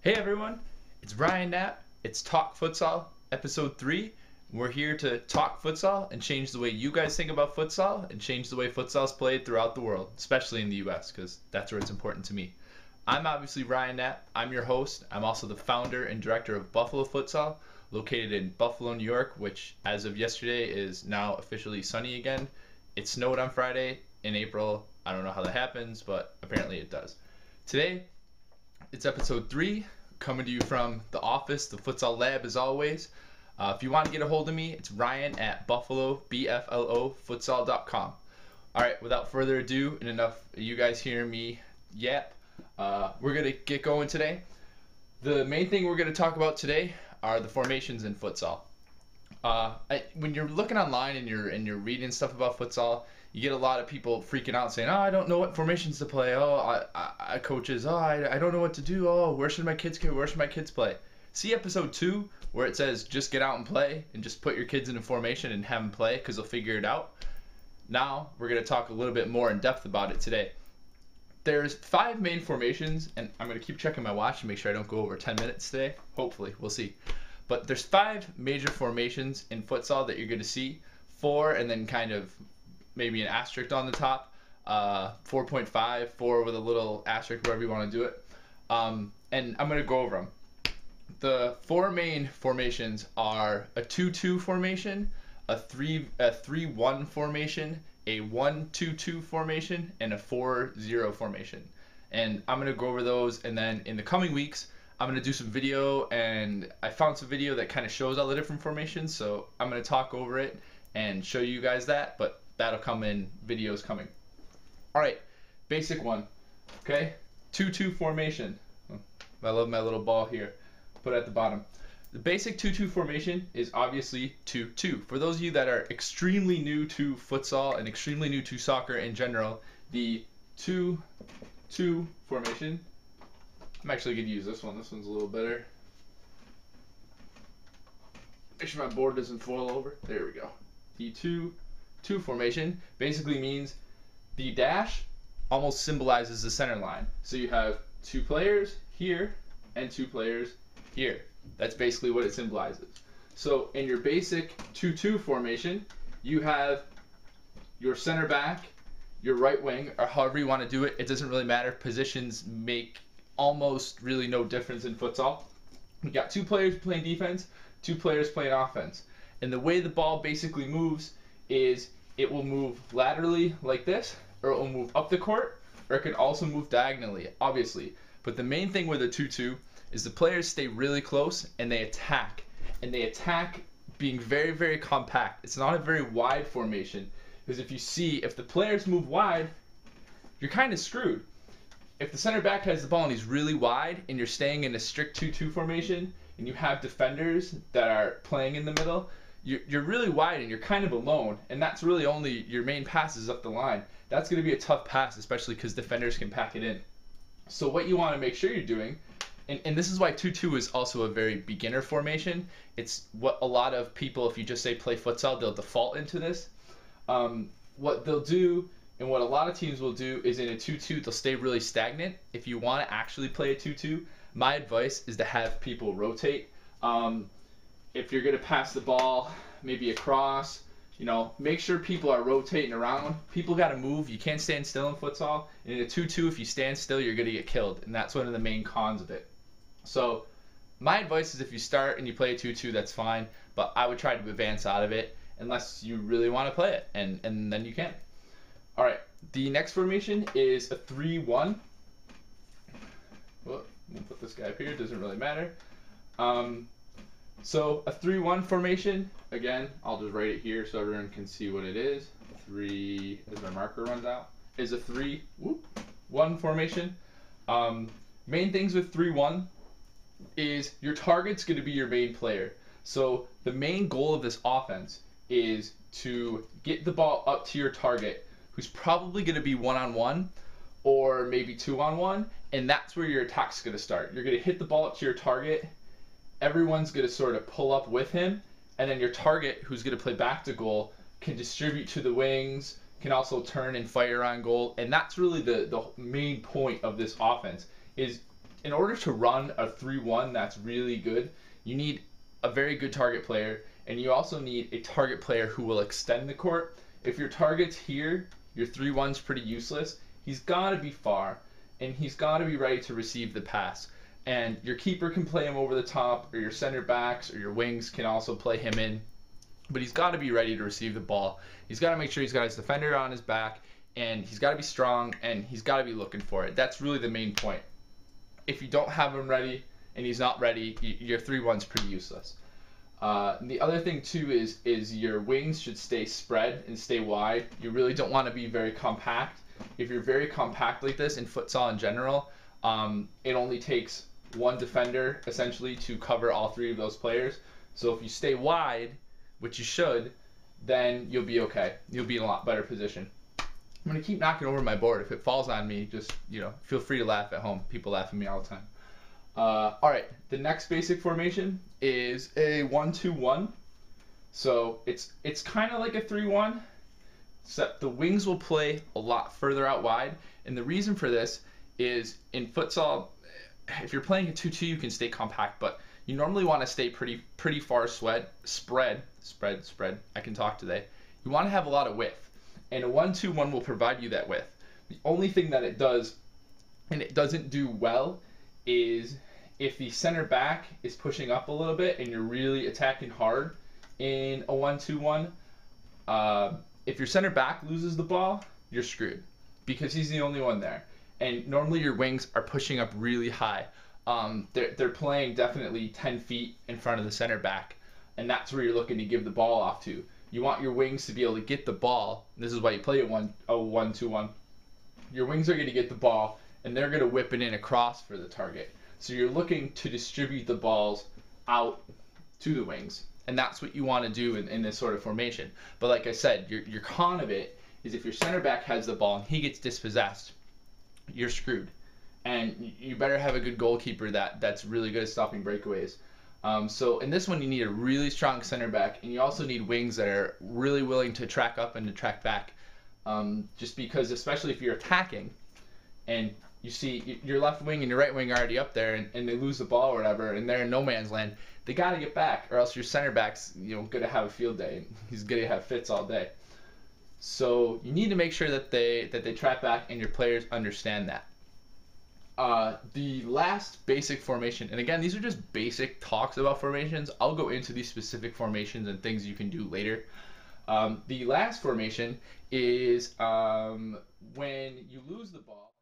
Hey everyone, it's Ryan Knapp. It's Talk Futsal, episode 3. We're here to talk futsal and change the way you guys think about futsal and change the way futsal is played throughout the world, especially in the US, because that's where it's important to me. I'm obviously Ryan Knapp. I'm your host. I'm also the founder and director of BuffaloFutsal, located in Buffalo, New York, which as of yesterday is now officially sunny again. It snowed on Friday in April. I don't know how that happens, but apparently it does. Today, it's episode 3, coming to you from the office, the Futsal Lab as always. If you want to get a hold of me, it's Ryan at BuffaloFutsal.com. Alright, without further ado, and enough of you guys hearing me yap, we're going to get going today. The main thing we're going to talk about today are the formations in futsal. When you're looking online and you're reading stuff about futsal, you get a lot of people freaking out saying, "Oh, I don't know what formations to play. Oh, coaches. Oh, I don't know what to do. Oh, where should my kids go? Where should my kids play?" See episode 2 where it says just get out and play and just put your kids in a formation and have them play because they'll figure it out. Now we're going to talk a little bit more in depth about it today. There's 5 main formations, and I'm going to keep checking my watch to make sure I don't go over 10 minutes today. Hopefully, we'll see. But there's 5 major formations in futsal that you're going to see. 4 and then kind of maybe an asterisk on the top. 4.5, 4 with a little asterisk, wherever you want to do it. And I'm going to go over them. The 4 main formations are a 2-2 formation, a 3-1 formation, a 1-2-2 formation, and a 4-0 formation. And I'm going to go over those, and then in the coming weeks, I'm going to do some video, and I found some video that kind of shows all the different formations, so I'm going to talk over it and show you guys that, but that'll come in videos coming. Alright, basic one, okay? 2-2 formation. I love my little ball here. Put it at the bottom. The basic 2-2 formation is obviously 2-2. For those of you that are extremely new to futsal and extremely new to soccer in general, the 2-2 formation, I'm actually going to use this one. This one's a little better. Make sure my board doesn't fall over. There we go. The 2-2 formation basically means the dash almost symbolizes the center line. So you have 2 players here and 2 players here. That's basically what it symbolizes. So in your basic 2-2 formation, you have your center back, your right wing, or however you want to do it. It doesn't really matter. Positions make almost really no difference in futsal. You got 2 players playing defense, 2 players playing offense. And the way the ball basically moves is it will move laterally like this, or it will move up the court, or it can also move diagonally, obviously. But the main thing with a 2-2 is the players stay really close and they attack. And they attack being very, very compact. It's not a very wide formation, because if you see, if the players move wide, you're kind of screwed. If the center back has the ball and he's really wide and you're staying in a strict 2-2 formation and you have defenders that are playing in the middle, you're really wide and you're kind of alone, and that's really only your main passes up the line. That's going to be a tough pass, especially because defenders can pack it in. So what you want to make sure you're doing, and this is why 2-2 is also a very beginner formation. It's what a lot of people, if you just say play futsal, they'll default into this. What they'll do, and what a lot of teams will do, is in a 2-2, they'll stay really stagnant. If you want to actually play a 2-2, my advice is to have people rotate. If you're going to pass the ball, maybe across, make sure people are rotating around. People got to move. You can't stand still in futsal. And in a 2-2, if you stand still, you're going to get killed. And that's one of the main cons of it. So my advice is if you start and you play a 2-2, that's fine. But I would try to advance out of it unless you really want to play it. And then you can. All right. The next formation is a 3-1. Well, we'll put this guy up here. It doesn't really matter. So a 3-1 formation, again, I'll just write it here so everyone can see what it is. 3, as my marker runs out, is a 3-1 formation. Main things with 3-1 is your target's going to be your main player. So the main goal of this offense is to get the ball up to your target, who's probably going to be 1-on-1 or maybe 2-on-1, and that's where your attack's going to start. You're going to hit the ball up to your target. Everyone's going to sort of pull up with him, and then your target, who's going to play back to goal, can distribute to the wings, can also turn and fire on goal, and that's really the main point of this offense, is in order to run a 3-1 that's really good, you need a very good target player, and you also need a target player who will extend the court. If your target's here, your 3-1's pretty useless. He's got to be far, and he's got to be ready to receive the pass. And your keeper can play him over the top, or your center backs or your wings can also play him in. But he's got to be ready to receive the ball. He's got to make sure he's got his defender on his back, and he's got to be strong, and he's got to be looking for it. That's really the main point. If you don't have him ready and he's not ready, your 3-1's pretty useless. The other thing too is your wings should stay spread and stay wide. You really don't want to be very compact. If you're very compact like this in futsal in general, it only takes one defender essentially to cover all three of those players. So if you stay wide, which you should, then you'll be okay. You'll be in a lot better position. I'm gonna keep knocking over my board. If it falls on me, just feel free to laugh at home. People laugh at me all the time. All right, the next basic formation is a 1-2-1. So it's kind of like a 3-1, except the wings will play a lot further out wide. And the reason for this is in futsal, if you're playing a 2-2, you can stay compact, but you normally want to stay pretty far spread. I can talk today. You want to have a lot of width, and a 1-2-1 will provide you that width. The only thing that it does, and it doesn't do well, is if the center back is pushing up a little bit and you're really attacking hard in a 1-2-1, if your center back loses the ball, you're screwed because he's the only one there. And normally your wings are pushing up really high. They're playing definitely 10 feet in front of the center back, and that's where you're looking to give the ball off to. You want your wings to be able to get the ball. This is why you play a 1-2-1. Your wings are going to get the ball, and they're going to whip it in across for the target. So you're looking to distribute the balls out to the wings, and that's what you want to do in this sort of formation. But like I said, your con of it is if your center back has the ball and he gets dispossessed, you're screwed. And you better have a good goalkeeper that's really good at stopping breakaways. So in this one, you need a really strong center back, and you also need wings that are really willing to track up and to track back. Just because, especially if you're attacking, and you see your left wing and your right wing are already up there, and they lose the ball or whatever, and they're in no man's land, they got to get back, or else your center back's going to have a field day, and he's going to have fits all day. So you need to make sure that they track back, and your players understand that. The last basic formation, and again, these are just basic talks about formations. I'll go into these specific formations and things you can do later. The last formation is when you lose the ball.